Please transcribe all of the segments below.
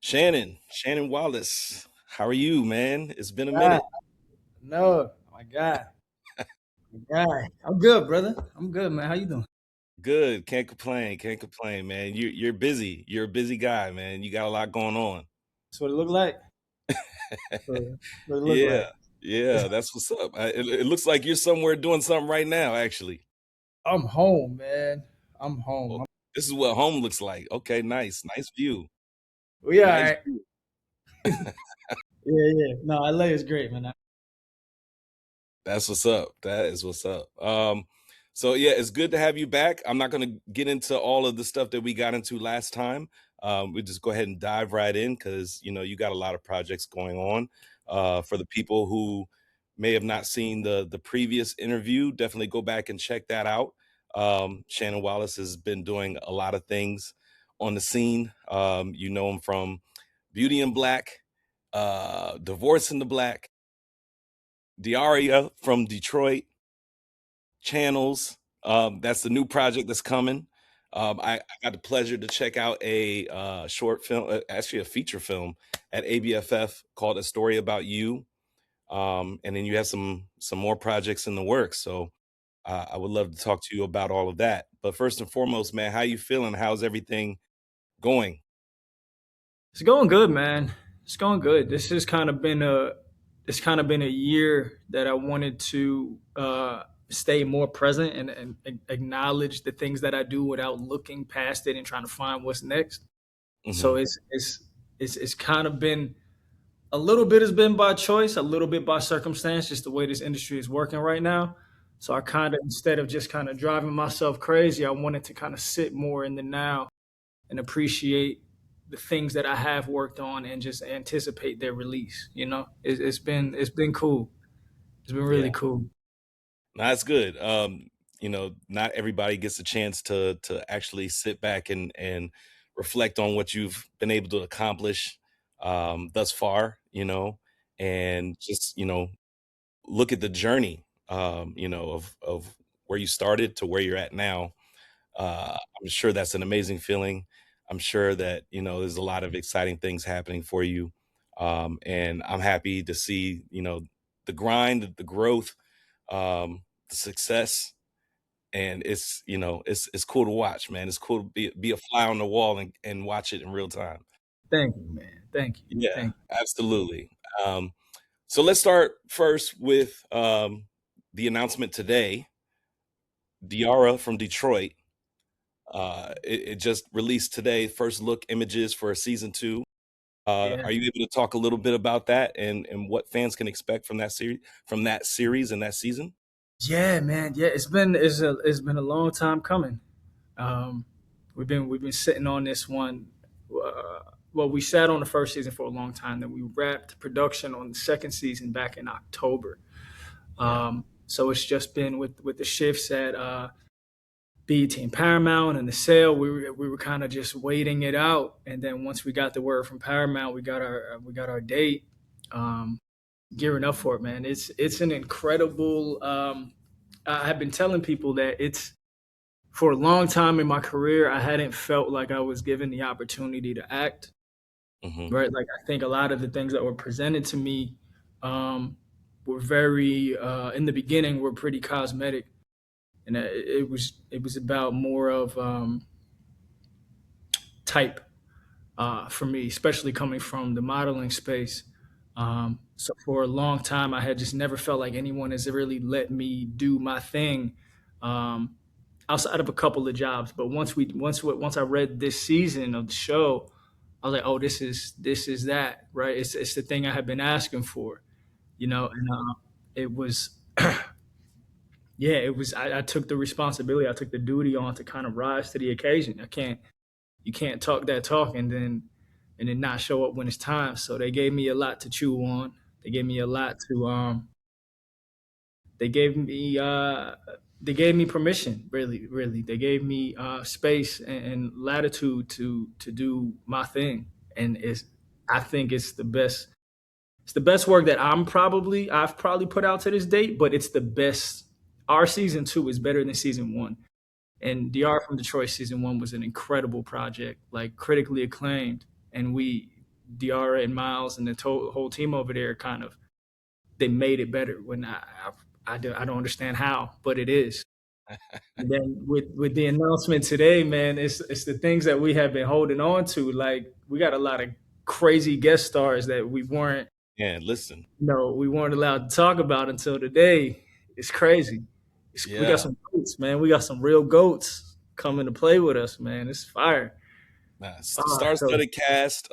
Shannon Wallace. How are you, man? It's been a God, minute. no, my God, my God. I'm good, brother. I'm good, man. How you doing? Good. Can't complain. Can't complain, man. You're busy. You're a busy guy, man. You got a lot going on. That's what it look like. What it look Yeah. like. It's, Yeah, that's what's up. It looks like you're somewhere doing something right now, actually. I'm home, man. I'm home. Well, this is what home looks like. Okay, nice. Nice view. We all Nice right. view. Yeah, yeah. No, LA is great, man. That's what's up. That is what's up. So yeah, it's good to have you back. I'm not going to get into all of the stuff that we got into last time. We just go ahead and dive right in because you got a lot of projects going on. For the people who may have not seen the previous interview, definitely go back and check that out. Shannon Wallace has been doing a lot of things on the scene. You know him from Beauty in Black, Divorce in the Black, Diarra from Detroit, Channels. That's the new project that's coming. I got the pleasure to check out a short film, actually a feature film at ABFF called "A Story About You," and then you have some more projects in the works. So I would love to talk to you about all of that. But first and foremost, man, how you feeling? How's everything going? It's going good, man. It's going good. It's kind of been a year that I wanted to stay more present and acknowledge the things that I do without looking past it and trying to find what's next. So Hmm. it's kind of been a little bit has been by choice, a little bit by circumstance, just the way this industry is working right now. So I kind of, instead of just kind of driving myself crazy, I wanted to kind of sit more in the now and appreciate the things that I have worked on and just anticipate their release. It's been cool. It's been really Yeah. cool. No, that's good. Not everybody gets a chance to actually sit back and reflect on what you've been able to accomplish thus far, and just, look at the journey, of where you started to where you're at now. I'm sure that's an amazing feeling. I'm sure that, there's a lot of exciting things happening for you. And I'm happy to see, the grind, the growth, the success, and it's cool to watch, man. It's cool to be a fly on the wall and watch it in real time. Thank you, man. Thank you. Yeah, Thank absolutely. So let's start first with the announcement today. Diarra from Detroit. It just released today. First look images for season two. you. Yeah. Are you able to talk a little bit about that and what fans can expect from that series and that season? Yeah, man. Yeah, it's been a long time coming. Um, we've been sitting on this one. Well, we sat on the first season for a long time. Then we wrapped production on the second season back in October. Yeah. So it's just been with the shifts at BET and Paramount and the sale. We were kind of just waiting it out. And then once we got the word from Paramount, we got our date. Um, Gearing up for it, man. It's an incredible. I have been telling people that it's for a long time in my career, I hadn't felt like I was given the opportunity to act. Hmm. Right, like I think a lot of the things that were presented to me um, were very in the beginning were pretty cosmetic, and it was about more of type for me, especially coming from the modeling space. So for a long time, I had just never felt like anyone has really let me do my thing. Um, Outside of a couple of jobs. But once I read this season of the show, I was like, oh, this is that, right? It's the thing I have been asking for, and it was yeah, it was. I took the responsibility, I took the duty on to kind of rise to the occasion. You can't talk that talk and then not show up when it's time. So they gave me a lot to chew on. They gave me a lot to they gave me uh they gave me permission, really they gave me space and latitude to do my thing, and I think it's the best work that I've probably put out to this date, but it's the best. Our season two is better than season one, and DR from Detroit season one was an incredible project, like critically acclaimed, and Diarra and Miles and the whole team over there kind of they made it better. When I don't understand how, but it is. And then with the announcement today, man, it's the things that we have been holding on to. Like we got a lot of crazy guest stars that And listen, we weren't allowed to talk about until today. It's crazy. We got yeah. some goats, man. We got some real goats coming to play with us, man. It's fire. So Star-studded cast,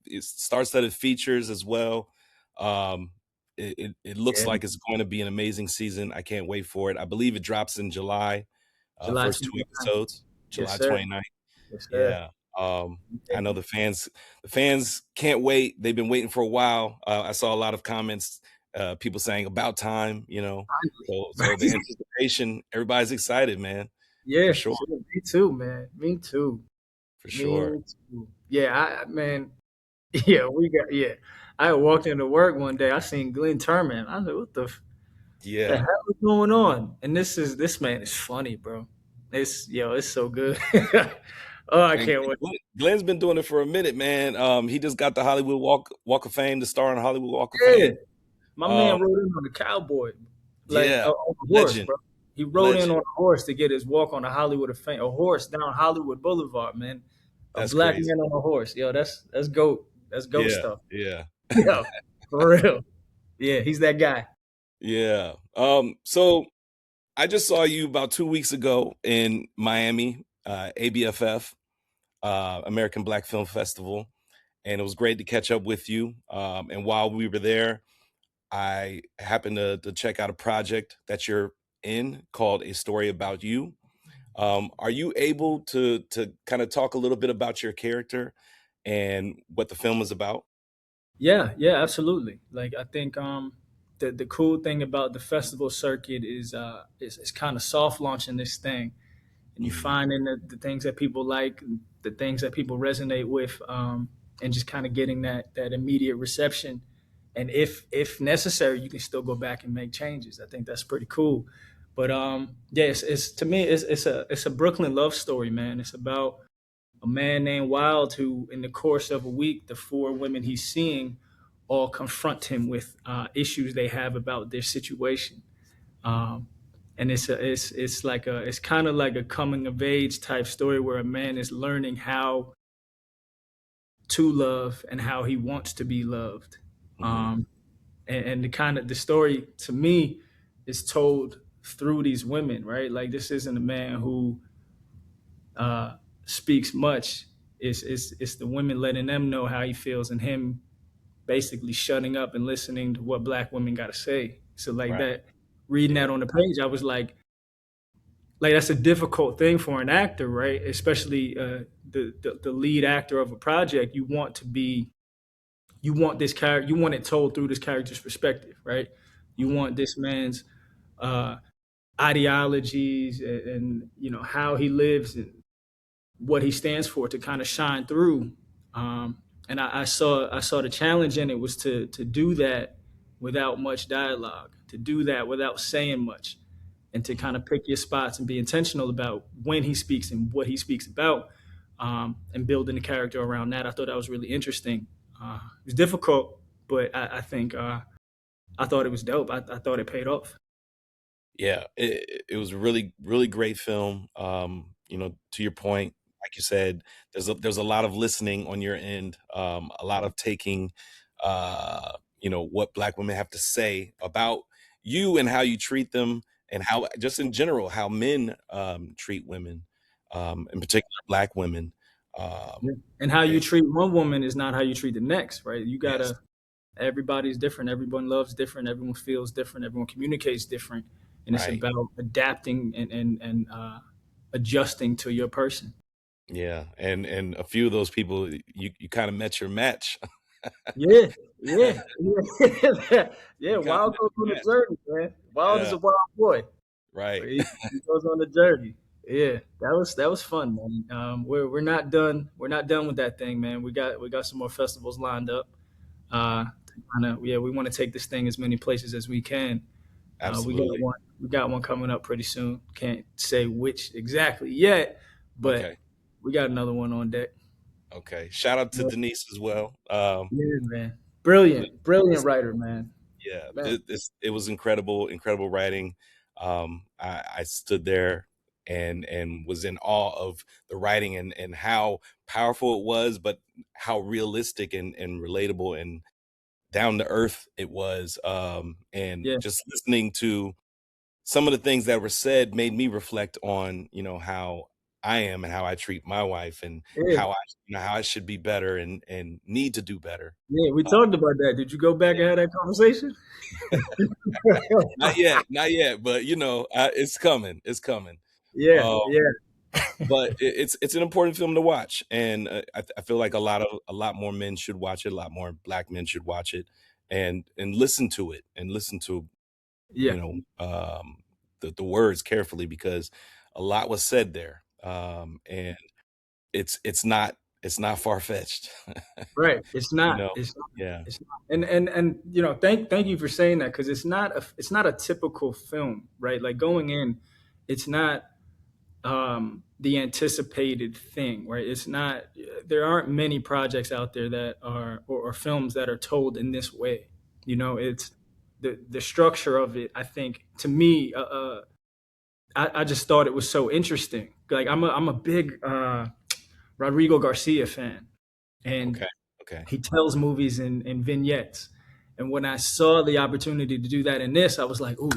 it's star-studded features as well. Um, it looks yeah, like it's going to be an amazing season. I can't wait for it. I believe it drops in July. July First 2 29th. episodes, Yes, July sir. 29th. Yes, sir. Yeah. Um, I know Thank the fans can't wait. They've been waiting for a while. I saw a lot of comments, people saying about time, you know. So the you. anticipation, everybody's excited, man, for Yeah, sure, sure. Me too, man. Me too. for sure. Me too. Yeah, man. Yeah, yeah. I walked into work one day. I seen Glenn Turman. I was like, what the Yeah. hell is going on? And this man is funny, bro. It's so good. Oh, I And can't wait. Glenn's been doing it for a minute, man. He just got the Hollywood Walk of Fame, the star on Hollywood Walk of Yeah, Fame. my man Um, rode in on a cowboy, like yeah, on a horse, legend, bro. He rode in legend. on a horse to get his walk on the Hollywood of Fame. A horse down Hollywood Boulevard, man. A That's black crazy. man on a horse. Yo, that's goat. That's goat Yeah, stuff. yeah, Yo, for real. Yeah, he's that guy. yeah. So I just saw you about 2 weeks ago in Miami, ABFF, American Black Film Festival, and it was great to catch up with you. And while we were there, I happened to check out a project that you're in called A Story About You. Are you able to kind of talk a little bit about your character and what the film is about? Yeah, yeah, absolutely. Like I think the cool thing about the festival circuit is kind of soft launching this thing, and you Mhm. finding the things that people like, the things that people resonate with, and just kind of getting that immediate reception. And if necessary, you can still go back and make changes. I think that's pretty cool. But yeah, it's to me, it's a Brooklyn love story, man. It's about a man named Wild who, in the course of a week, the four women he's seeing all confront him with issues they have about their situation. Um, and it's kind of like a coming of age type story where a man is learning how to love and how he wants to be loved. Mhm. Um, and the story to me is told through these women, right? Like this isn't a man who uh, speaks much. It's the women letting them know how he feels and him basically shutting up and listening to what black women got to say. So like Right. that, reading Yeah. that on the page, I was like that's a difficult thing for an actor, right? Especially the lead actor of a project. You want this character, you want it told through this character's perspective, right? You Mhm. want this man's uh, ideologies and how he lives and what he stands for to kind of shine through. And I saw the challenge in it was to do that without much dialogue, to do that without saying much, and to Mhm. kind of pick your spots and be intentional about when he speaks and what he speaks about, and building the character around that. I thought that was really interesting. It was difficult, but I think I thought it was dope. I thought it paid off. Yeah, it was a really, really great film. To your point, like you said, there's a lot of listening on your end, a lot of taking, what Black women have to say about you and how you treat them, and how just in general how men treat women, in particular Black women. Um, Yeah. And how you and treat one woman is not how you treat the next, right? You yes, gotta Everybody's different. Everyone loves different. Everyone feels different. Everyone communicates different, and it's right, about adapting and adjusting to your person. yeah, and a few of those people you kind of met your match. Yeah, yeah, yeah. Yeah. You kind of Wild met goes on your the match. journey, man. Wild is Yeah, a wild boy. right. But he goes on the journey. Yeah, that was fun, man. We're not done. We're not done with that thing, man. We got some more festivals lined up. Yeah, we want to take this thing as many places as we can. We got Absolutely. one. We got one coming up pretty soon. Can't say which exactly yet, but Okay. we got another one on deck. Okay. Shout out to Denise as well. Yeah, man. Th- Brilliant, brilliant this- writer, man. yeah, Man, it was incredible, incredible writing. I stood there and was in awe of the writing and how powerful it was, but how realistic and relatable and down to earth it was. And yeah, just listening to some of the things that were said made me reflect on, how I am and how I treat my wife and yeah, how how I should be better and need to do better. yeah. We Uh, talked about that. Did you go back and have that conversation? Not yet, not yet, but it's coming, it's coming. Yeah, Uh, yeah, but it's an important film to watch, and I feel like a lot more men should watch it, a lot more black men should watch it, and listen to it, and listen to yeah. the words carefully because a lot was said there, and it's not far fetched, Right. It's you not. know. It's not. Yeah. It's not. And thank you for saying that because it's not a typical film, right? Like going in, it's not the anticipated thing, right? It's not. There aren't many projects out there that are or films that are told in this way. It's the structure of it. I think to me, I just thought it was so interesting. Like I'm a big Rodrigo Garcia fan, and Okay. Okay. he tells movies in vignettes. And when I saw the opportunity to do that in this, I was like, "Ooh,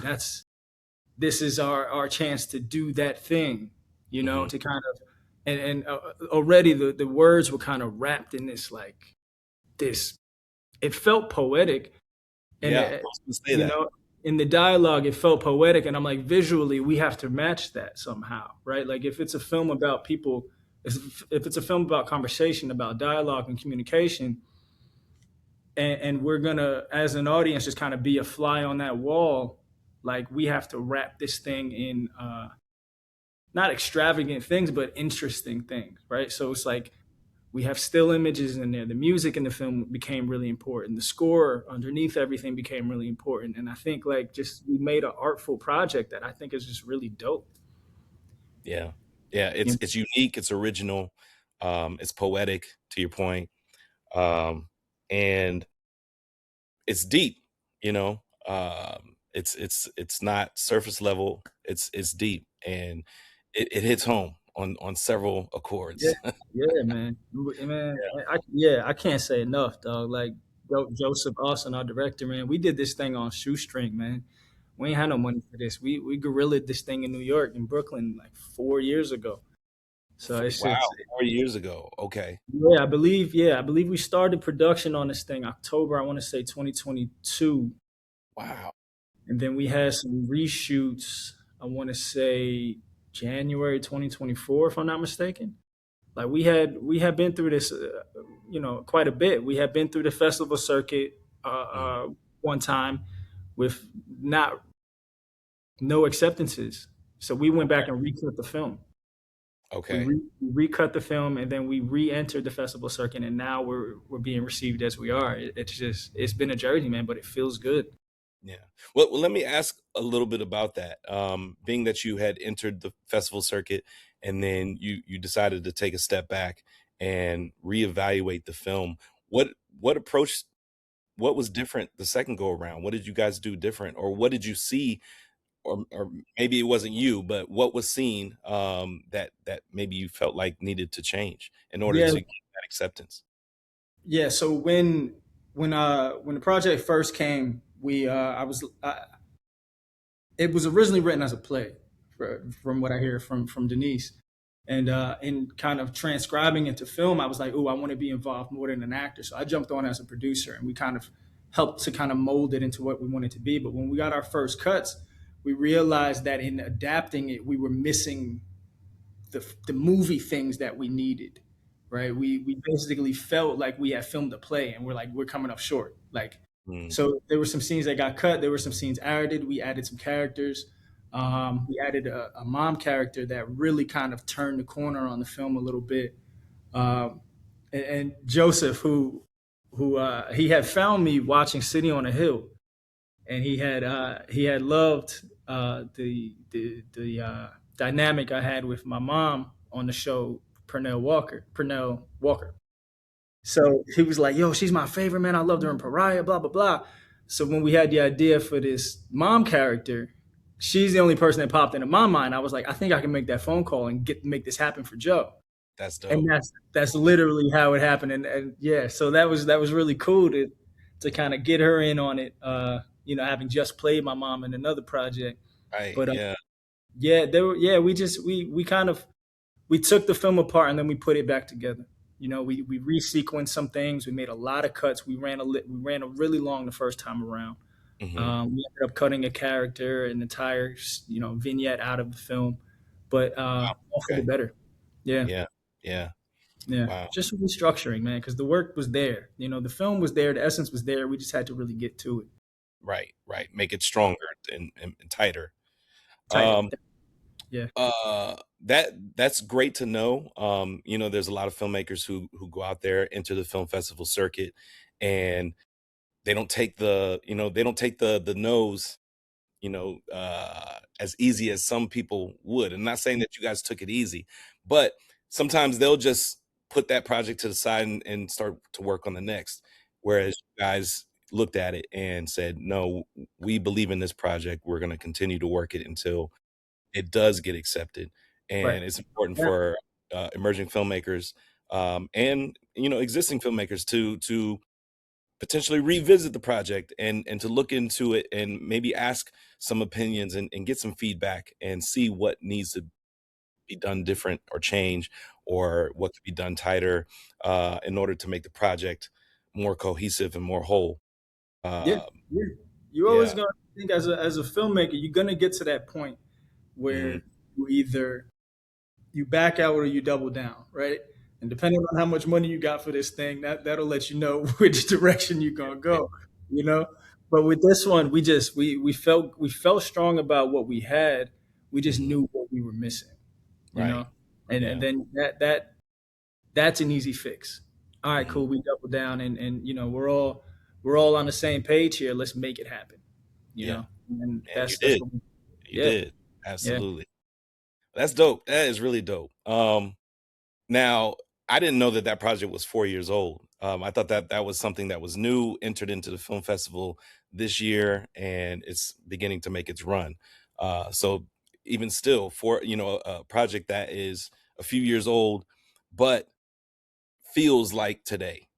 this is our chance to do that thing," Hmm. to kind of and already the words were kind of wrapped in this like this. It felt poetic, and Yeah, I was gonna say you that. know, in the dialogue, it felt poetic, and I'm like, visually, we have to match that somehow, right? Like if it's a film about people, if it's a film about conversation, about dialogue and communication, and we're gonna as an audience just kind of be a fly on that wall, like we have to wrap this thing in not extravagant things but interesting things, right? So it's like we have still images in there, the music in the film became really important, the score underneath everything became really important, and I think like just we made an artful project that I think is just really dope. Yeah. Yeah, it's unique, it's original, it's poetic to your point, and it's deep, you know? It's not surface level, it's deep, and it hits home on several Yeah, accords. yeah, man, man. Yeah, I can't say enough, dog. Like Joseph Austin, our director, man, we did this thing on shoestring, man. We ain't had no money for this. We guerrillaed this thing in New York, in Brooklyn, like 4 years ago. So it's just, Wow, 4 years ago, okay. yeah, I believe we started production on this thing October, I want to say 2022, Wow. and then we had some reshoots. I want to say January 2024, if I'm not mistaken. Like we had been through this, quite a bit. We had been through the festival circuit Mhm. one time with not no acceptances. So we went Okay, back and recut the film. We okay. recut the film and then we re-entered the festival circuit, and now we're being received as we are. It's been a journey, man, but it feels good. Yeah. Well, let me ask a little bit about that. Being that you had entered the festival circuit and then you decided to take a step back and reevaluate the film, what what approach what was different the second go around? What did you guys do different, or what did you see, or maybe it wasn't you, but what was seen that maybe you felt like needed to change in order Yeah, to get that acceptance? yeah. So when the project first came, it was originally written as a play, from what I hear from Denise, and in kind of transcribing into film, I was like, "Oh, I want to be involved more than an actor." So I jumped on as a producer, and we kind of helped to kind of mold it into what we wanted to be. But when we got our first cuts, we realized that in adapting it, we were missing the movie things that we needed, right? We basically felt like we had filmed a play, and we're coming up short. Like, Mm, so there were some scenes that got cut. There were some scenes added. We added some characters. We added a mom character that really kind of turned the corner on the film a little bit. And Joseph, who he had found me watching City on a Hill, and he had loved the dynamic I had with my mom on the show, Pernell Walker. So he was like, "Yo, she's my favorite, man. I loved her in Pariah, blah blah blah." So when we had the idea for this mom character, she's the only person that popped into my mind. I was like, I think I can make that phone call and get make this happen for Joe. That's And dope. that's literally how it happened. And yeah, so that was really cool to kind of get her in on it. Having just played my mom in another project, Right. but Yeah. yeah, we kind of we took the film apart and then we put it back together. We resequenced some things. We made a lot of cuts. We ran a really long the first time around. Hmm. We ended up cutting a character, an entire vignette out of the film, but all for the Okay. better. Yeah, Yeah. Yeah. yeah. Wow. Just restructuring, man, because the work was there. The film was there. The essence was there. We just had to really get to it. Right. Right. Make it stronger and tighter. Tighter. Um, Yeah. that's great to know. There's a lot of filmmakers who go out there into the film festival circuit, and they don't take the nose, as easy as some people would. I'm not saying that you guys took it easy, but sometimes they'll just put that project to the side and start to work on the next. Whereas you guys looked at it and said, no, we believe in this project. We're going to continue to work it until it does get accepted. Right. And it's important Yeah. for emerging filmmakers, and existing filmmakers to potentially revisit the project and to look into it and maybe ask some opinions and get some feedback and see what needs to be done different or change, or what could be done tighter, in order to make the project more cohesive and more whole. Yeah. Um, Yeah. You're always yeah. gonna think as a filmmaker, you're gonna get to that point Hmm. where you back out or you double down, right? And depending on how much money you got for this thing, that'll let you know which direction you're gonna Right. go, you know. But with this one, we felt strong about what we had. We just Hmm. knew what we were missing, you Right. know. And Yeah. then that's an easy fix. All right, Hmm. cool. We double down and we're all on the same page here. Let's make it happen, you Yeah. know. And And you that's did. what we, You yeah, did. yeah, Absolutely. That's dope. That is really dope. Now, I didn't know that that project was 4 years old. I thought that that was something that was new, entered into the film festival this year, and it's beginning to make its run. So even still, for a project that is a few years old, but feels like today.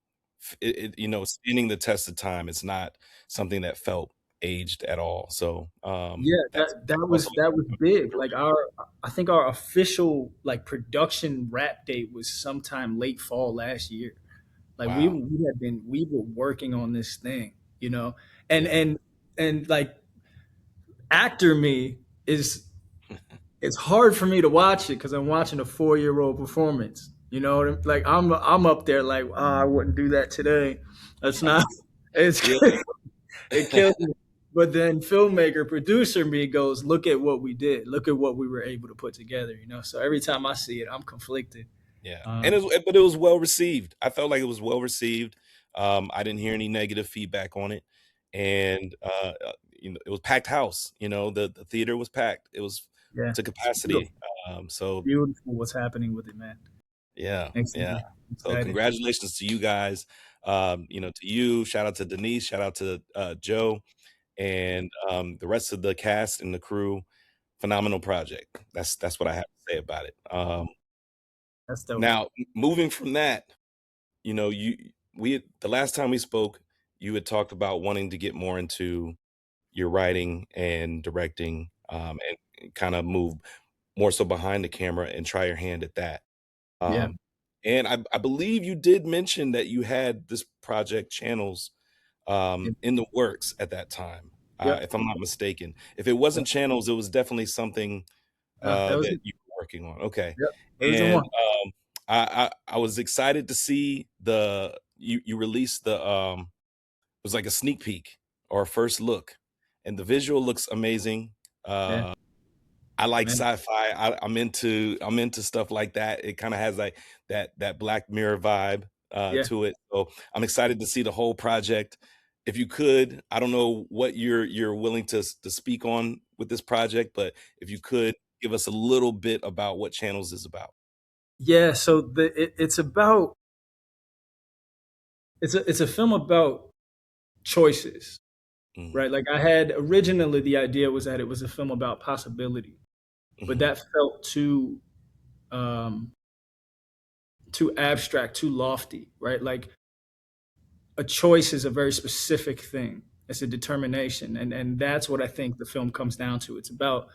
Standing the test of time. It's not something that felt aged at all. So yeah. that's also That was big. Like direction. I think our official like production wrap date was sometime late fall last year. Like we Wow. we had been we were working on this thing, you know, and Yeah. and and like actor me is it's hard for me to watch it because I'm watching a 4-year-old performance. Like I'm up there like I wouldn't do that today. That's not. It's Yeah. it kills me. But then filmmaker producer me goes, look at what we did. Look at what we were able to put together. So every time I see it, I'm conflicted. Yeah, and Um, but it was well received. I felt like it was well received. I didn't hear any negative feedback on it, and it was packed house. The theater was packed. It was yeah, to it's beautiful. capacity. So Beautiful what's happening with it, man. yeah, Makes me yeah. So excited. congratulations to you guys. To you. Shout out to Denise. Shout out to Joe and the rest of the cast and the crew. Phenomenal project. That's what I have to say about it. That's dope. Now, moving from that, you the last time we spoke, you had talked about wanting to get more into your writing and directing, and kind of move more so behind the camera and try your hand at that. Yeah. Um, and I believe you did mention that you had this project Channels, Yeah. in the works at that time, Yep. if I'm not mistaken. If it Yep. wasn't Channels, it was definitely something That was that it. you were working on. Okay. Yep. That was the And one. I was excited to see you released it was like a sneak peek or a first look, and the visual looks amazing. Yeah. Uh, I like Man. sci-fi. I'm into stuff like that. It kind of has like that Black Mirror vibe Yeah. to it. So I'm excited to see the whole project. If you could, I don't know what you're willing to speak on with this project, but if you could give us a little bit about what Channels is about. Yeah. So it's about it's a film about choices, Mm, right? Like I had originally the idea was that it was a film about possibility, but mhm, that felt um too abstract, too lofty, right? Like a choice is a very specific thing. It's a determination, and that's what I think the film comes down to. It's about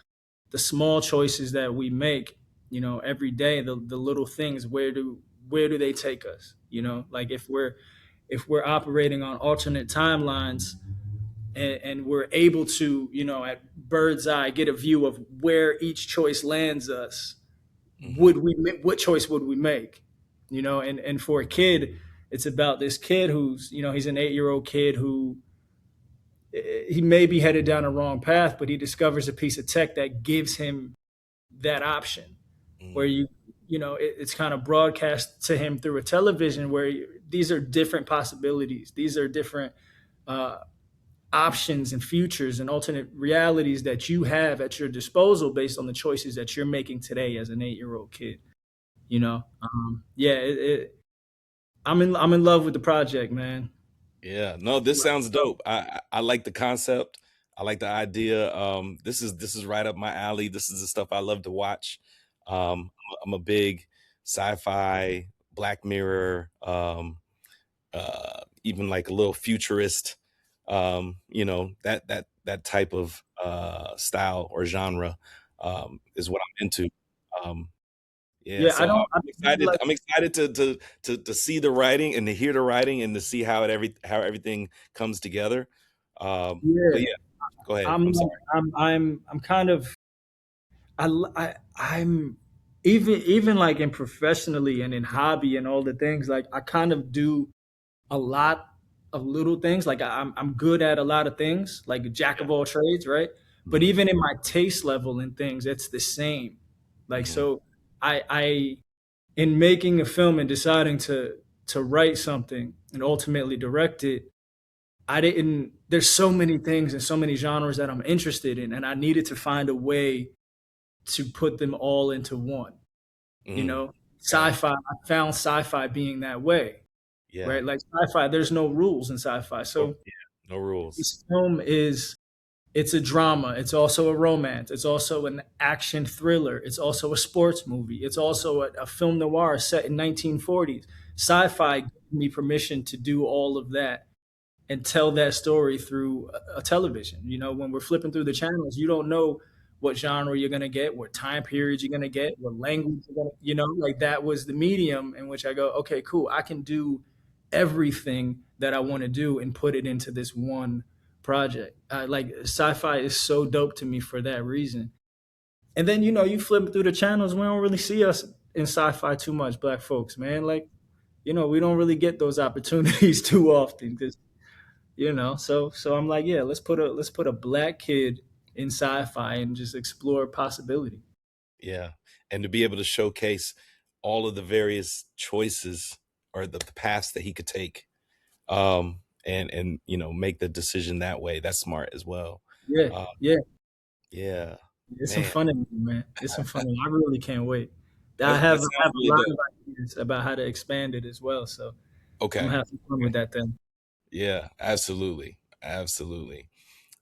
the small choices that we make, every day, the little things. Where do they take us? Like if we're operating on alternate timelines, and we're able to, at bird's eye, get a view of where each choice lands us, mhm, what choice would we make? And for a kid, it's about this kid who's, he's an 8-year old kid who, he may be headed down a wrong path, but he discovers a piece of tech that gives him that option, where mm, it's kind of broadcast to him through a television, where these are different possibilities, these are different uh, options and futures and alternate realities that you have at your disposal based on the choices that you're making today as an 8-year old kid. Yeah, I'm in love with the project, man. yeah. No, this sounds dope. I like the concept. I like the idea. This is right up my alley. This is the stuff I love to watch. I'm a big sci-fi, Black Mirror, even like a little futurist, that type of style or genre is what I'm into. Um, yeah, Yeah, so I I'm don't really excited. like. I'm excited to see the writing and to hear the writing and to see how everything comes together. But Yeah, yeah, go ahead. I'm I'm like, sorry. I'm kind of, I'm even like in professionally and in hobby and all the things, like I kind of do a lot of little things. Like I'm good at a lot of things, like a jack Yeah. of all trades, right? But Hmm. even in my taste level in things, it's the same. Like Hmm. so, I in making a film and deciding to write something and ultimately direct it, I didn't. There's so many things and so many genres that I'm interested in, and I needed to find a way to put them all into one. You Hmm. know, Okay. sci-fi. I found sci-fi being that way, Yeah. right? Like sci-fi, there's no rules in sci-fi. Oh, So yeah. No rules. this film is, it's a drama. It's also a romance. It's also an action thriller. It's also a sports movie. It's also a film noir set in 1940s. Sci-fi gave me permission to do all of that and tell that story through a television. When we're flipping through the channels, you don't know what genre you're gonna get, what time period you're gonna get, what language you're gonna, like that was the medium in which I go, okay, cool, I can do everything that I want to do and put it into this one project. Like sci-fi is so dope to me for that reason. And then you flip through the channels, we don't really see us in sci-fi too much, black folks, man. Like we don't really get those opportunities too often because so I'm like, yeah, let's put a black kid in sci-fi and just explore possibility. Yeah. And to be able to showcase all of the various choices or the paths that he could take, and make the decision that way. That's smart as well. Yeah, Uh, yeah, yeah, it's some man, fun in it, man. It's some fun in it. I really can't wait. I that have I sounds have a really lot dope. of ideas about how to expand it as well, so I'm Okay. gonna have some fun with that then. Yeah, absolutely. Absolutely.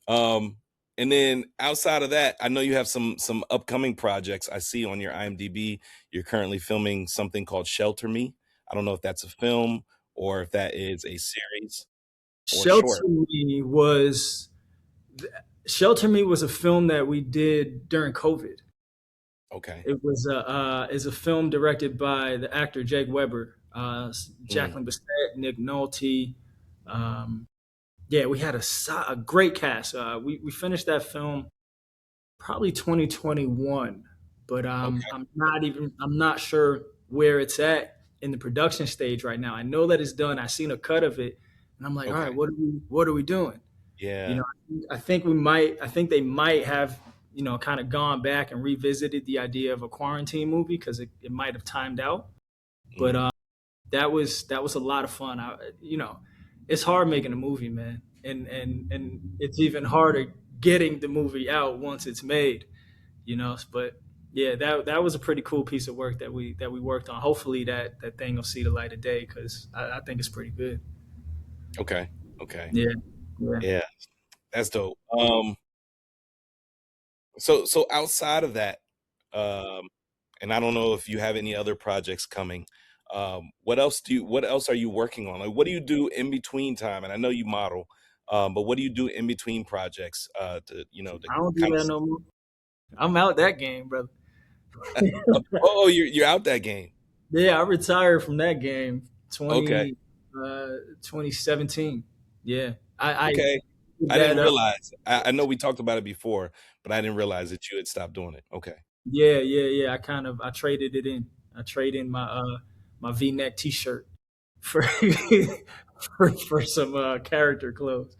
Um, and then outside of that, I know you have some upcoming projects. I see on your IMDb you're currently filming something called Shelter Me. I don't know if that's a film or if that is a series or Shelter short. Me was Shelter Me was a film that we did during COVID. Okay. It was a film directed by the actor Jake Weber, Mm, Jacqueline Bisset, Nick Nolte. Um, yeah, we had a great cast. We finished that film probably 2021, but okay. I'm not sure where it's at in the production stage right now. I know that it's done. I seen a cut of it, and I'm like, all right, Okay. what are we doing? You Yeah. know, I think they might have, kind of gone back and revisited the idea of a quarantine movie because it might have timed out. But Mm, that was a lot of fun. It's hard making a movie, man, and it's even harder getting the movie out once it's made. But yeah, that was a pretty cool piece of work that we worked on. Hopefully that thing will see the light of day because I think it's pretty good. Okay. Okay. Yeah, yeah. Yeah. That's dope. So outside of that, um, and I don't know if you have any other projects coming. What else are you working on? Like what do you do in between time? And I know you model, but what do you do in between projects to, to I don't do kind that no more. I'm out that game, brother. of oh, you're out that game. Yeah, I retired from that game Okay. 2017. Yeah, I Okay. gave I that didn't up. realize. I know we talked about it before, but I didn't realize that you had stopped doing it. Okay. Yeah, yeah, yeah. I traded it in. I traded in my V-neck T-shirt for for some character clothes.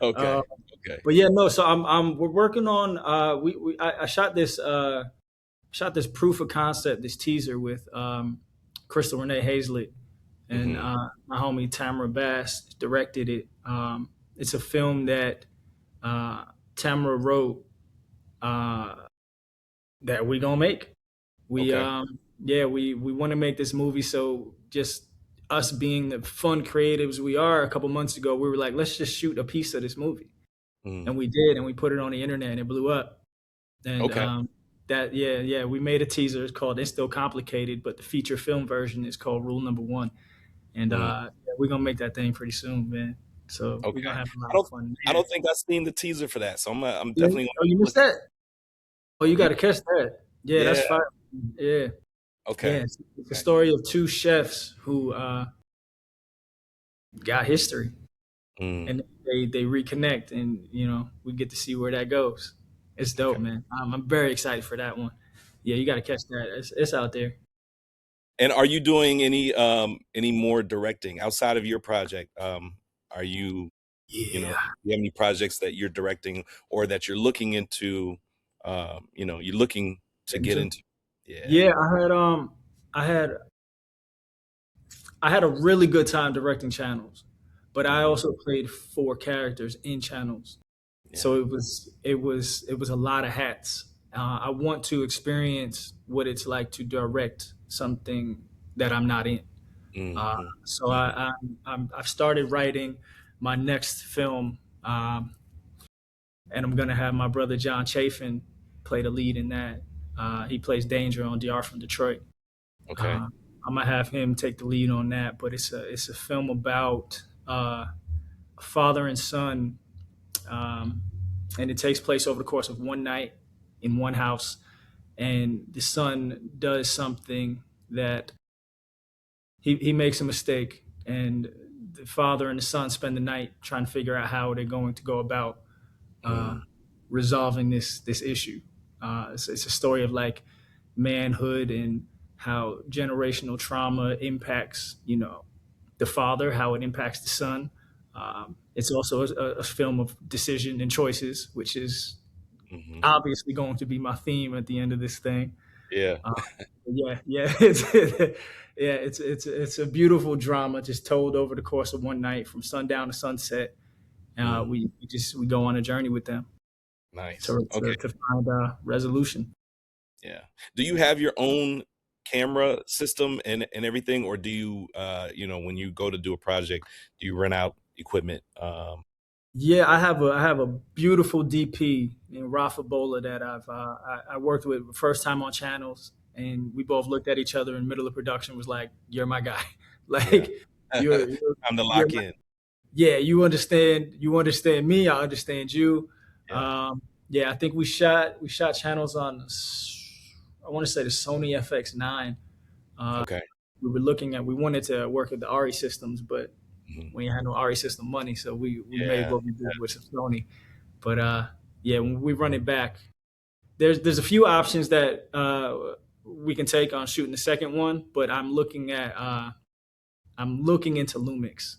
Uh, Okay. Okay. but yeah, no. So we're working on I shot this proof of concept, this teaser with Crystal Renee Hazlett and Hmm. my homie Tamara Bass directed it. It's a film that uh, Tamara wrote uh, that we gonna make. We Okay. yeah we want to make this movie. So just us being the fun creatives we are, a couple months ago we were like, let's just shoot a piece of this movie, Mm. and we did, and we put it on the internet, and it blew up. And Okay. that yeah we made a teaser. It's called It's Still Complicated, but the feature film version is called Rule Number One. And Mm. yeah, we're gonna make that thing pretty soon, man. So we're Okay. gonna have a lot I of don't fun I there. don't think I've seen the teaser for that, so I'm Yeah. definitely Oh, gonna you look missed at that? Oh, you it. got to catch that. Yeah, Yeah. that's fine. Yeah, Okay. yeah. It's a Okay. story of two chefs who got history, Mm. and they reconnect, and we get to see where that goes. It's dope, Okay. man. I'm very excited for that one. Yeah, you got to catch that. It's out there. And are you doing any more directing outside of your project? Are you, Yeah. you have any projects that you're directing or that you're looking into, you're looking to get Into. into? Yeah. Yeah, I had I had a really good time directing channels, but I Hmm. also played four characters in channels. Yeah. So it was a lot of hats. I want to experience what it's like to direct something that I'm not in. Hmm. So Hmm. I've started writing my next film, and I'm gonna have my brother John Chafin play the lead in that. He plays Danger on Diarra from Detroit. Okay. Uh, I'm gonna have him take the lead on that, but it's a film about a father and son, um, and it takes place over the course of one night in one house. And the son does something that he makes a mistake, and the father and the son spend the night trying to figure out how they're going to go about uh, Mm. resolving this issue. It's a story of like manhood and how generational trauma impacts, the father, how it impacts the son. It's also a film of decision and choices, which is Hmm. obviously going to be my theme at the end of this thing. Yeah. Uh, yeah, yeah, it's a beautiful drama just told over the course of one night from sundown to sunset. Mm. We go on a journey with them Nice. to, Okay. to find a resolution. Yeah. Do you have your own camera system and everything, or do you, when you go to do a project, do you rent out equipment? Yeah, I have a beautiful DP in Rafa Bola that I worked with first time on channels, and we both looked at each other in the middle of production. Was like, "You're my guy." Yeah. Like Time to you're lock in. yeah, you understand me, I understand you. Yeah. Yeah, I think we shot channels on, I want to say, the Sony FX9. Okay. We wanted to work with the RE systems, but Mhm. we had no RE system money, so we made Yeah. what we did with some Sony. But yeah, when we run it back, there's a few options that we can take on shooting the second one, but I'm looking into Lumix.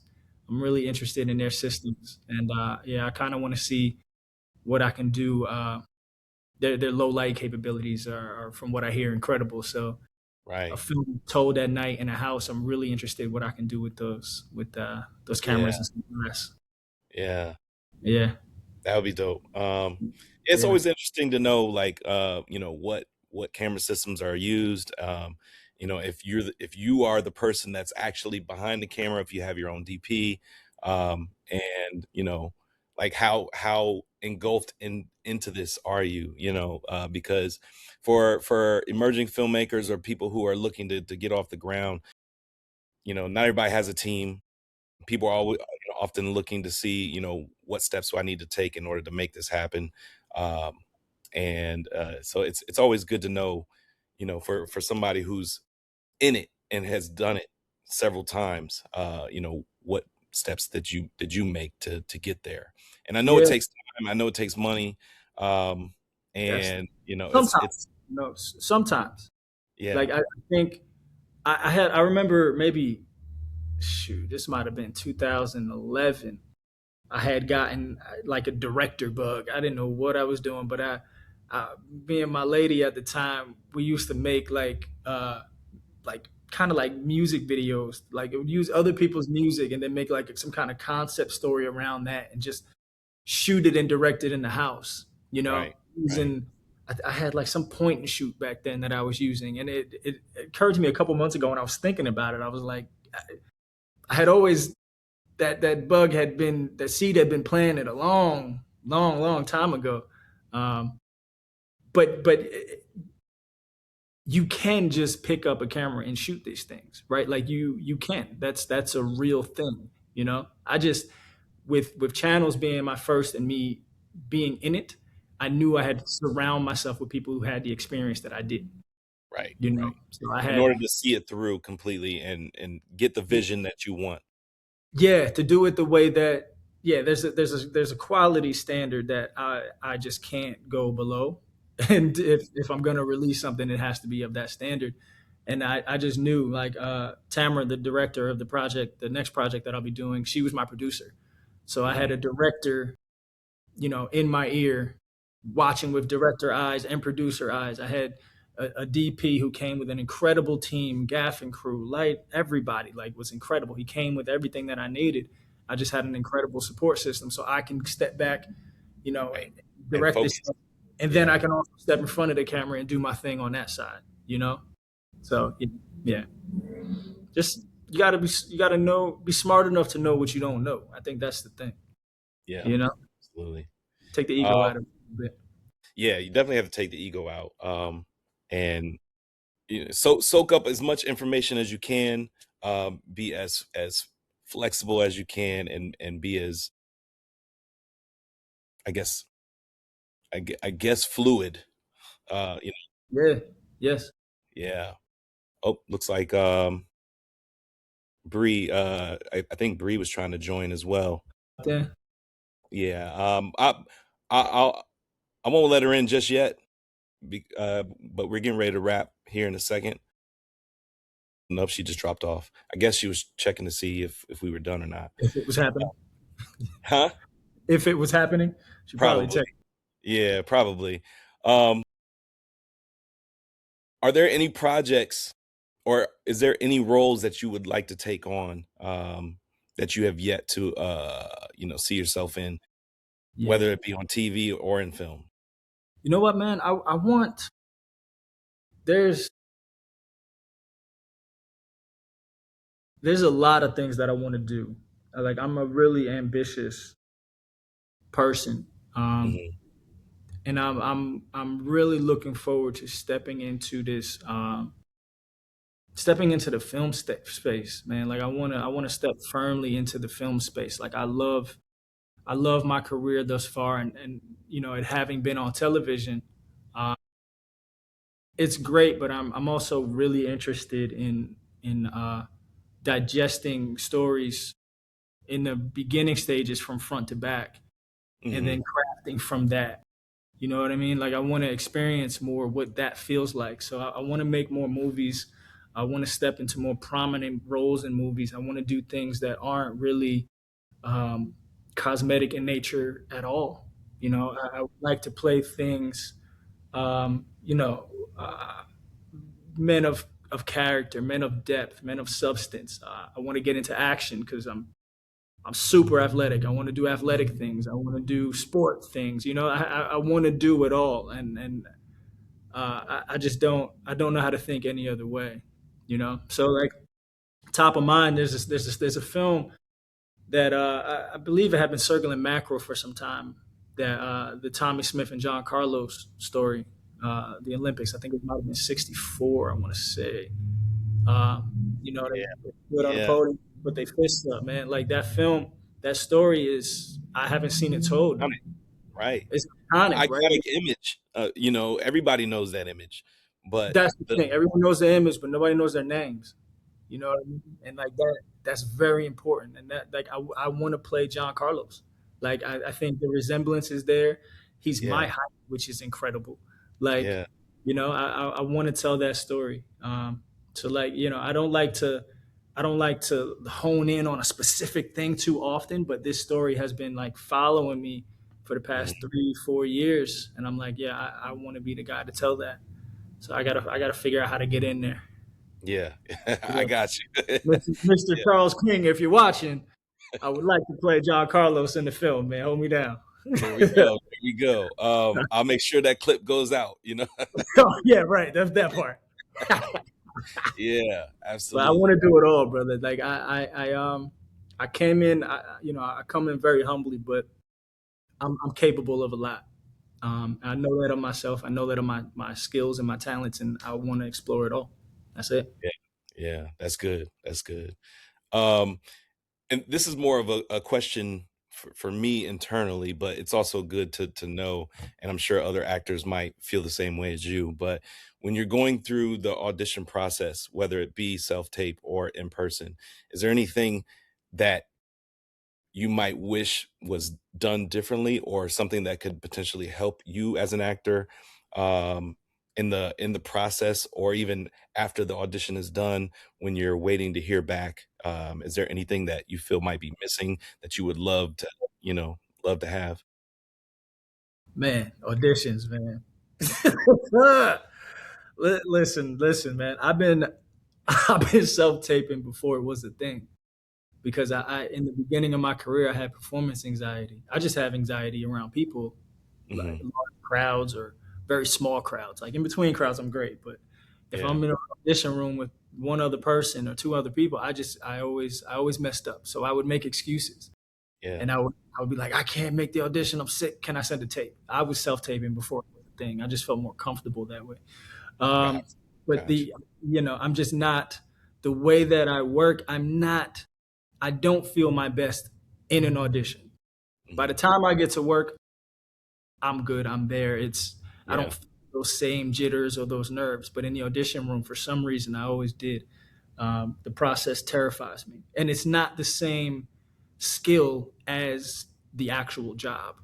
I'm really interested in their systems, and yeah, I kind of want to see what I can do. Their low light capabilities are, from what I hear, incredible. So a Right. film told at night in a house, I'm really interested what I can do with those Yeah. cameras and some glass. Yeah. Yeah, That would be dope. It's yeah, always interesting to know, like, what camera systems are used. If you are the person that's actually behind the camera, if you have your own DP, And like how engulfed into this are you, because for emerging filmmakers or people who are looking to get off the ground, not everybody has a team. People are always, often looking to see, what steps do I need to take in order to make this happen. Um, and so it's always good to know, for somebody who's in it and has done it several times, what steps did you make to get there. And I know it Yeah, takes time, I know it takes money, that's and sometimes. it's No, sometimes. yeah, Like I think I remember maybe shoot, this might have been 2011. I had gotten like a director bug. I didn't know what I was doing, but me and my lady at the time, we used to make like kind of like music videos. Like it would use other people's music and then make like some kind of concept story around that and just shoot it and direct it in the house. You know, right, right, using I had like some point and shoot back then that I was using, and it occurred to me a couple months ago when I was thinking about it. I was like, I had always that seed had been planted a long time ago. Um, but you can just pick up a camera and shoot these things, right? Like you can. That's a real thing, you know. I just with channels being my first and me being in it, I knew I had to surround myself with people who had the experience that I did, right, you know. right. So I In had order to see it through completely and get the vision that you want. yeah, to do it the way that yeah, there's a quality standard that I just can't go below. And if I'm gonna release something, it has to be of that standard. And I just knew like Tamara, the director of the project, the next project that I'll be doing, she was my producer. So I had Mhm. a director, in my ear, watching with director eyes and producer eyes. I had a DP who came with an incredible team, gaff and crew, light, everybody like was incredible. He came with everything that I needed. I just had an incredible support system, so I can step back, Right. And direct this, focus. and then I Yeah. can also step in front of the camera and do my thing on that side. You know, so yeah, just you gotta know, be smart enough to know what you don't know. I think that's the thing. Yeah. You know, Absolutely. take the ego Um, out of it a bit. yeah, you definitely have to take the ego out. And soak up as much information as you can, be as flexible as you can, and be as, I guess, I guess fluid. You know, Yeah. Yes. yeah. Oh, looks like Bree. I think Bree was trying to join as well. Then Yeah. I'll I won't let her in just yet. But we're getting ready to wrap here in a second. Nope, she just dropped off. I guess she was checking to see if we were done or not. if it was happening, Huh? if it was happening, she probably Probably. checked. Yeah, probably. Um, are there any projects or is there any roles that you would like to take on, that you have yet to, see yourself in, Yeah. whether it be on TV or in film? You know what, man? I want there's there's a lot of things that I want to do. Like I'm a really ambitious person. Um, Mhm. and I'm really looking forward to stepping into the film space, man. Like I want to step firmly into the film space. Like I love my career thus far, and it having been on television, uh, it's great. But I'm also really interested in digesting stories in the beginning stages from front to back, and Mhm. then crafting from that. You know what I mean? Like I want to experience more what that feels like. So I want to make more movies. I want to step into more prominent roles in movies. I want to do things that aren't really um, cosmetic in nature at all. I would like to play things, um, you know, uh, men of character, men of depth, men of substance. I want to get into action because I'm super athletic. I want to do athletic things. I want to do sport things. I want to do it all, and I just don't know how to think any other way. So like top of mind, there's a film. that I believe it had been circling macro for some time. That the Tommy Smith and John Carlos story, the Olympics. I think it might have been '64. I want to say. You know, Yeah. they stood on the Yeah. podium, put their fists up, man. Like that film, that story is. I haven't seen it told. Iconic, right. It's iconic, right? Iconic image. Everybody knows that image, but That's the the thing. Everyone knows the image, but nobody knows their names. You know what I mean? And like that's very important. And that like I want to play John Carlos. Like I think the resemblance is there. He's my yeah, height, which is incredible. Like, yeah, I want to tell that story. So like, I don't like to hone in on a specific thing too often, but this story has been like following me for the past mhm, 3, 4 years. And I'm like, yeah, I want to be the guy to tell that. So I gotta figure out how to get in there. yeah. I Yeah. got you. Mr. Yeah, Charles King, if you're watching, I would like to play John Carlos in the film, man. Hold me down. there we go, there we go. I'll make sure that clip goes out, you know? Oh, yeah, right. That's that part. Yeah, But I want absolutely. to do it all, brother. Like I came in, I come in very humbly, but I'm capable of a lot. I know that of myself. I know that of my skills and my talents, and I want to explore it all. That's it. Yeah, yeah, that's good, that's good. Um, and this is more of a question for me internally, but it's also good to know, and I'm sure other actors might feel the same way as you. But when you're going through the audition process, whether it be self-tape or in person, is there anything that you might wish was done differently, or something that could potentially help you as an actor um, in the process, or even after the audition is done, when you're waiting to hear back? Is there anything that you feel might be missing that you would you know, love to have? Man, auditions, man. Listen, man. I've been self taping before it was a thing because I in the beginning of my career I had performance anxiety. I just have anxiety around people, like Hmm. large crowds or very small crowds. Like in between crowds, I'm great, but if Yeah, I'm in an audition room with one other person or two other people, I always messed up. So I would make excuses, yeah, and I would be like, I can't make the audition. I'm sick. Can I send a tape? I was self taping before it was a thing. I just felt more comfortable that way. got Um, but got I'm just not the way that I work. I don't feel my best in an audition. you. By the Mhm. time I get to work, I'm good. I'm there. I Yeah, don't feel those same jitters or those nerves. But in the audition room, for some reason, I always did. The process terrifies me, and it's not the same skill as the actual job.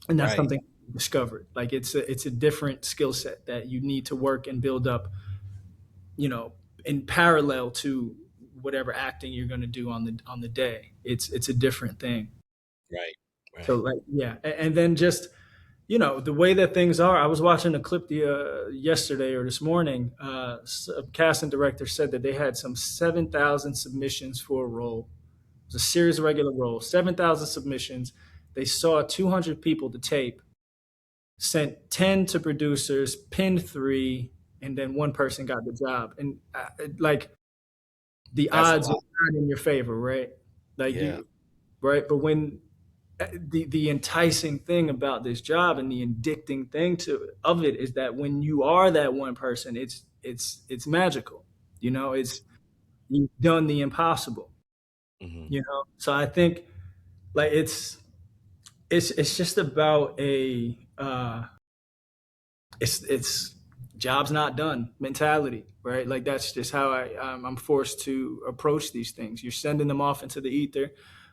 And that's right, something I discovered. Like it's a different skill set that you need to work and build up, you know, in parallel to whatever acting you're going to do on the day. It's a different thing. right, So right. like yeah, and then just the way that things are. I was watching a clip yesterday or this morning. A casting director said that they had some 7,000 submissions for a role. It was a series of regular roles. 7,000 submissions. They saw 200 people to tape, sent 10 to producers, pinned three, and then one person got the job. And like the That's a odds are lot. not in your favor, right? Like Yeah, right? But when the enticing thing about this job and the addicting thing of it is that when you are that one person, it's magical. It's you've done the impossible. hmm, So I think like it's just about it's job's not done mentality, right? Like that's just how I'm forced to approach these things. You're sending them off into the ether.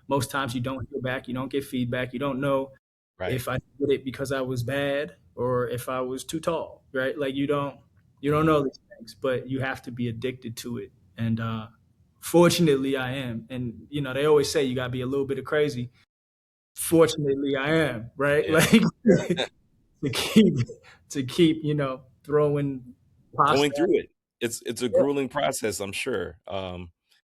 Most times you don't hear back, you don't get feedback, you don't know right. if I did it because I was bad or if I was too tall, right? Like you don't Hmm. know these things, but you have to be addicted to it. And fortunately I am. And they always say you gotta be a little bit of crazy. Fortunately I am, right? Yeah, Like to keep throwing pasta. going through it. It's a Yeah, grueling process, I'm sure.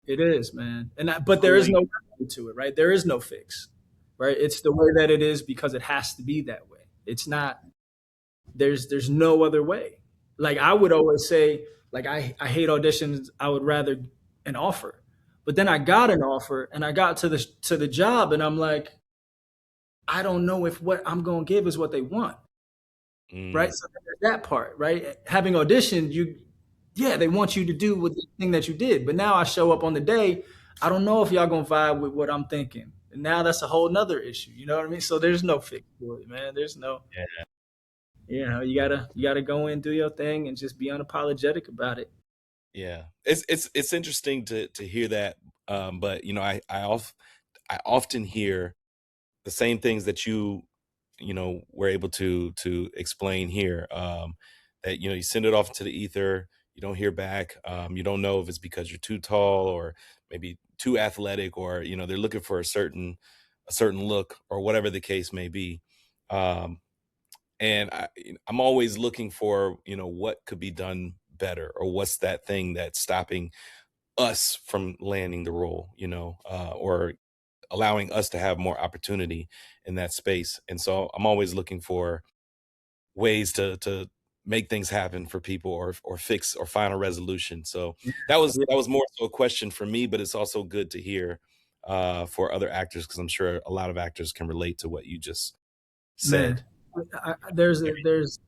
it is, man. But there is Grueling. no remedy to it, right? There is no fix, right? It's the way that it is because it has to be that way. It's not. There's no other way. Like I would always say, like I hate auditions. I would rather an offer. But then I got an offer and I got to the job and I'm like, I don't know if what I'm gonna give is what they want. Right? Mm, So there's that part, right? Having auditioned, yeah, they want you to do with the thing that you did. But now I show up on the day, I don't know if y'all gonna vibe with what I'm thinking. And now that's a whole nother issue. You know what I mean? So there's no fix for it, man. There's no, yeah, you gotta go in, do your thing, and just be unapologetic about it. yeah. It's interesting to hear that, but I often hear the same things that you were able to explain here. That you send it off into the ether, you don't hear back. You don't know if it's because you're too tall or maybe too athletic, or they're looking for a certain look or whatever the case may be. Um, and I'm always looking for what could be done better, or what's that thing that's stopping us from landing the role, or allowing us to have more opportunity in that space. And so I'm always looking for ways to make things happen for people, or fix or find a resolution. So that was Yeah, that was more so a question for me, but it's also good to hear for other actors, because I'm sure a lot of actors can relate to what you just said. man. There's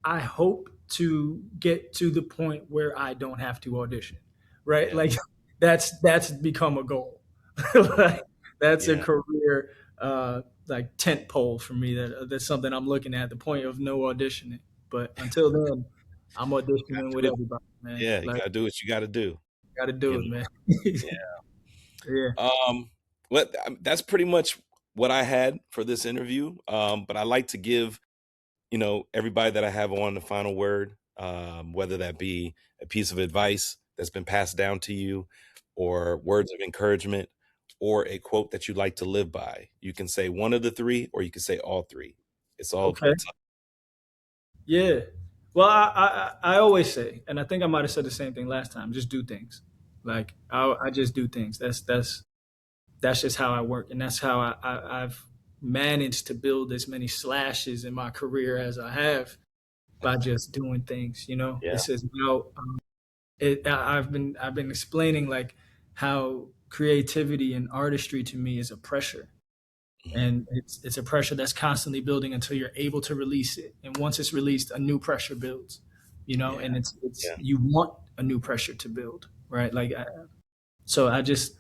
I hope to get to the point where I don't have to audition, right? Yeah, Like that's become a goal. Like that's a yeah, career like tent pole for me. That's something I'm looking at, the point of no auditioning. But until then, I'm gotta auditioning with do it. everybody, man. Yeah, you Like gotta do what you gotta do. got to You do know. it, man. Yeah. Yeah. That's pretty much what I had for this interview. But I like to give everybody that I have on the final word, whether that be a piece of advice that's been passed down to you, or words of encouragement, or a quote that you like to live by. You can say one of the three, or you can say all three. It's all. Okay. Yeah. Well, I always say, and I think I might have said the same thing last time. Just do things. Like I just do things. That's just how I work, and that's how I've managed to build as many slashes in my career as I have, by just doing things. Yeah. It's about I've been explaining like how creativity and artistry to me is a pressure, Mhm. and it's a pressure that's constantly building until you're able to release it, and once it's released, a new pressure builds. Yeah. And it's Yeah. you want a new pressure to build, right? So I just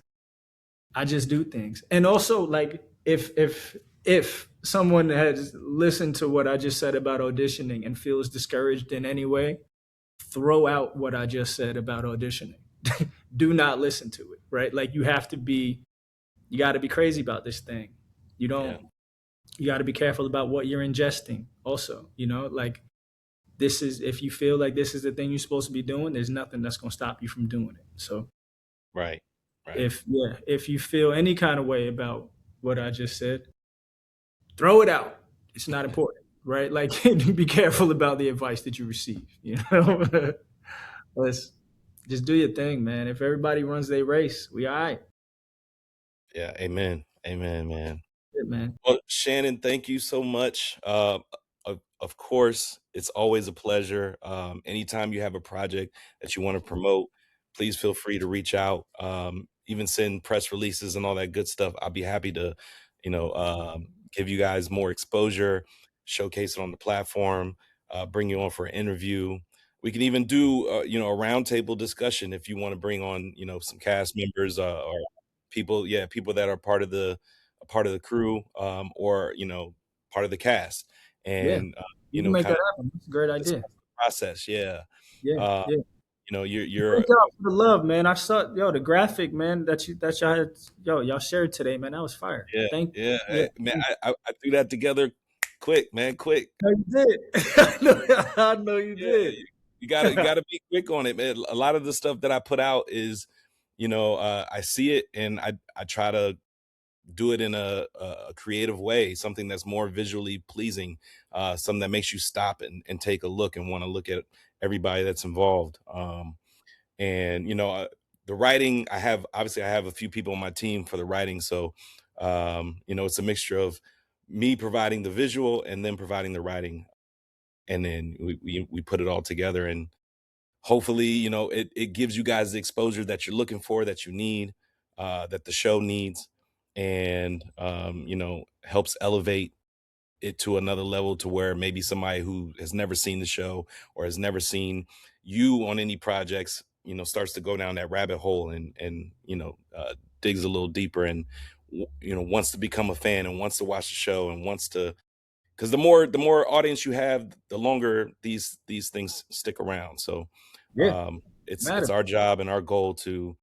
do things. And also, like, if someone has listened to what I just said about auditioning and feels discouraged in any way, throw out what I just said about auditioning. Do not listen to it, right? Like you got to be crazy about this thing. You Yeah. don't you got to be careful about what you're ingesting also, like this is if you feel like this is the thing you're supposed to be doing, there's nothing that's going to stop you from doing it. So Right. Right. if you feel any kind of way about what I just said, throw it out. It's not important, right? Like be careful about the advice that you receive. Let's just do your thing, man. If everybody runs their race, we all right. Yeah. Amen. Amen, man. Good, man. Well, Shannon, thank you so much. Of course, it's always a pleasure. Anytime you have a project that you want to promote, please feel free to reach out. Even send press releases and all that good stuff. I'll be happy to, give you guys more exposure, showcase it on the platform, bring you on for an interview. We can even do, a roundtable discussion if you want to bring on, some cast members, or people, yeah, people that are part of the crew, or part of the cast, Yeah, and we can make kind that of happen. That's a great idea. discuss the process. Yeah. Yeah, uh, yeah. you're Thank y'all for the love, man. I saw the graphic, man, that y'all had, y'all shared today, man. That was fire. yeah, Thank yeah, Yeah. man. I threw that together quick, man, quick. No, you did. I know you Yeah, did. you gotta be quick on it, man. A lot of the stuff that I put out is, I see it, and I try to do it in a creative way, something that's more visually pleasing, something that makes you stop and take a look and want to look at everybody that's involved. And the writing, I have a few people on my team for the writing, so it's a mixture of me providing the visual and then providing the writing, and then we put it all together. And hopefully, it gives you guys the exposure that you're looking for, that you need, that the show needs, and helps elevate it to another level to where maybe somebody who has never seen the show or has never seen you on any projects, starts to go down that rabbit hole and digs a little deeper and wants to become a fan and wants to watch the show and wants to, because the more audience you have, the longer these things stick around. So Yeah, it's matter. our job and our goal to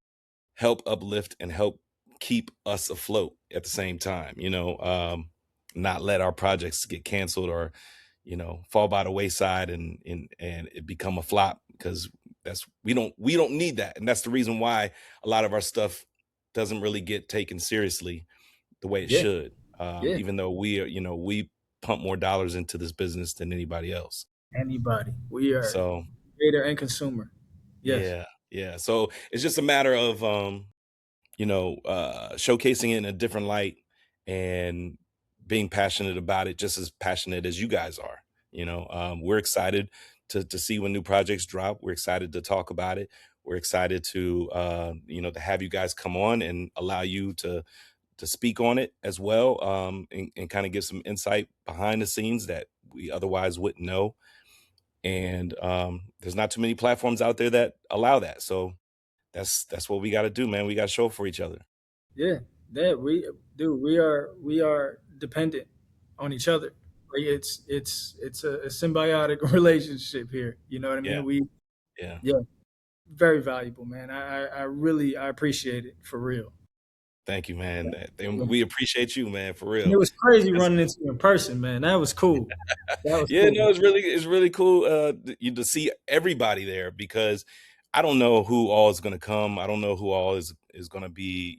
help uplift and help keep us afloat at the same time, not let our projects get canceled or, fall by the wayside and it become a flop, because that's we don't need that. And that's the reason why a lot of our stuff doesn't really get taken seriously the way it Yeah, should. yeah. Even though we pump more dollars into this business than anybody else. Anybody. We are So creator and consumer. Yes. yeah, yeah. So it's just a matter of showcasing it in a different light and being passionate about it, just as passionate as you guys are. We're excited to see when new projects drop. We're excited to talk about it. We're excited to have you guys come on and allow you to speak on it as well, and kind of give some insight behind the scenes that we otherwise wouldn't know. And there's not too many platforms out there that allow that. So that's what we got to do, man. We got to show up for each other. Yeah. That we do. We are dependent on each other. Like it's a symbiotic relationship here. You know what I Yeah, mean? We yeah. Yeah, very valuable, man. I really I appreciate it for real. Thank you, man. Yeah. And we appreciate you, man, for And it real. was crazy That's running into you in person, man. That was cool. That was Yeah, cool, no, man. it's really cool you to see everybody there, because I don't know who all is going to come. I don't know who all is going to be,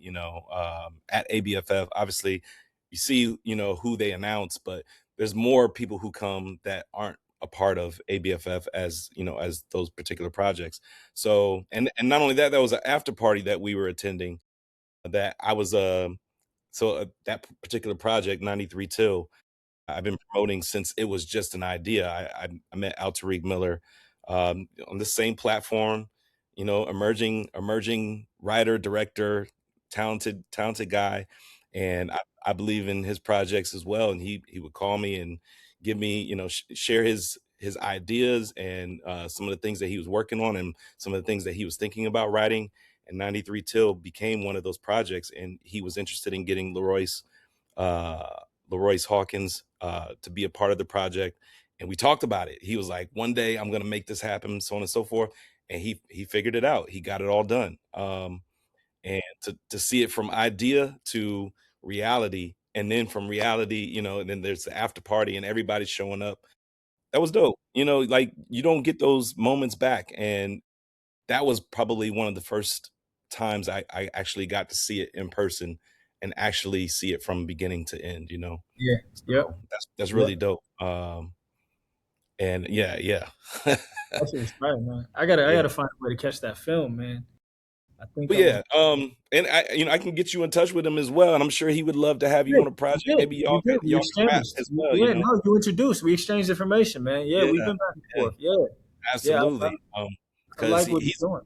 at ABFF. Obviously, you see, who they announce, but there's more people who come that aren't a part of ABFF, as those particular projects. So, and not only that, that was an after party that we were attending, that I was that particular project 93 Till I've been promoting since it was just an idea. I met Al Tariq Miller on the same platform, emerging writer, director, talented guy, and I believe in his projects as well. And he would call me and give me, share his ideas and some of the things that he was working on and some of the things that he was thinking about writing. And 93 Till became one of those projects, and he was interested in getting uh, Leroyce Hawkins to be a part of the project. And we talked about it. He was like, one day I'm going to make this happen, so on and so forth. And he figured it out. He got it all done. And to see it from idea to reality, and then from reality, and then there's the after party and everybody's showing up. That was dope. Like, you don't get those moments back. And that was probably one of the first times I actually got to see it in person and actually see it from beginning to end. Yeah. So Yep. that's Yep. really dope. And yeah, yeah. That's inspiring, man. I Yeah. gotta find a way to catch that film, man. I think But I'm a yeah, and I can get you in touch with him as well, and I'm sure he would love to have you Yeah, on a project. we did. Maybe We did. We y'all can rap exchanged. as well, Yeah, no, you introduced. We exchanged information, man. Yeah, we've Yeah, been back and yeah, forth. Yeah. Yeah, absolutely. I Because like what he's doing.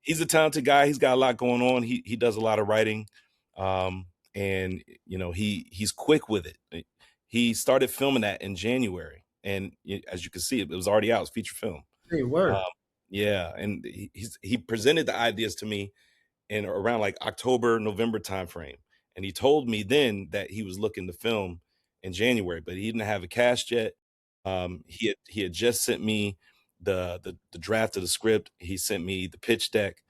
he's a talented guy. He's got a lot going on. He does a lot of writing, and he's quick with it. He started filming that in January, and as you can see, it was already out. It's feature film. Hey, Um, word. yeah, and he presented the ideas to me in around like October, November timeframe, and he told me then that he was looking to film in January, but he didn't have a cast yet. He had just sent me the draft of the script. He sent me the pitch deck,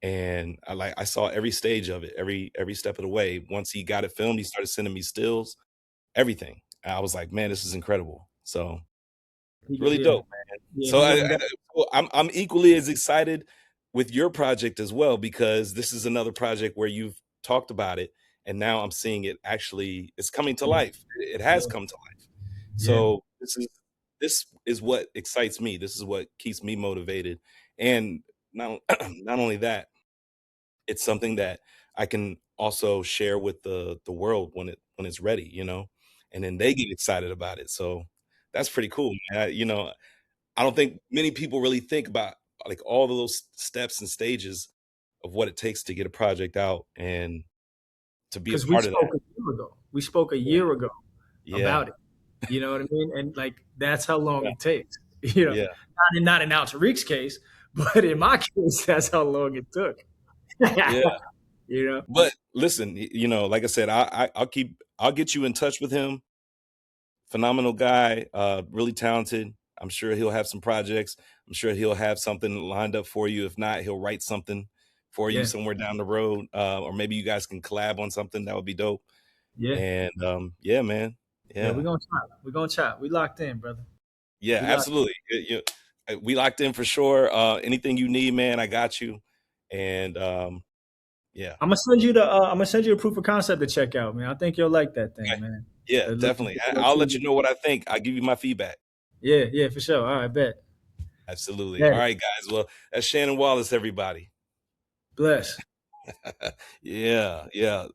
and I saw every stage of it, every step of the way. Once he got it filmed, he started sending me stills, everything. I was like, man, this is incredible. So it's really Yeah, dope, man. yeah. So He went and got. I'm equally as excited with your project as well, because this is another project where you've talked about it, and now I'm seeing it actually. It's coming to Yeah, life. It has yeah, come to life. yeah, So this is what excites me. This is what keeps me motivated, and not not only that, it's something that I can also share with the world when it's ready, and then they get excited about it. So that's pretty cool, man. I don't think many people really think about like all of those steps and stages of what it takes to get a project out and to be a Because we part of that. spoke a year ago. We spoke a Yeah. year ago Yeah. about it. You know what I mean? And like that's how long Yeah. it takes. You know, Yeah. not in Al Tariq's case, but in my case, that's how long it took. Yeah. You know? But listen, like I said, I'll get you in touch with him. Phenomenal guy, really talented. I'm sure he'll have some projects. I'm sure he'll have something lined up for you. If not, he'll write something for you Yeah. somewhere down the road, or maybe you guys can collab on something. That would be dope. Yeah. And yeah, man, Yeah. We're yeah, gonna try. We're gonna try. We locked in, brother. yeah, We locked. absolutely. We locked in for sure. Anything you need, man, I got you. And yeah, I'm gonna send you a proof of concept to check out, man. I think you'll like that thing, okay. man. Yeah, It looks definitely. like I'll let you TV. know what I think. I'll give you my feedback. Yeah, yeah, for sure. All right, bet. Absolutely. All Bet. right, guys. Well, that's Shannon Wallace, everybody. Bless. Yeah, yeah.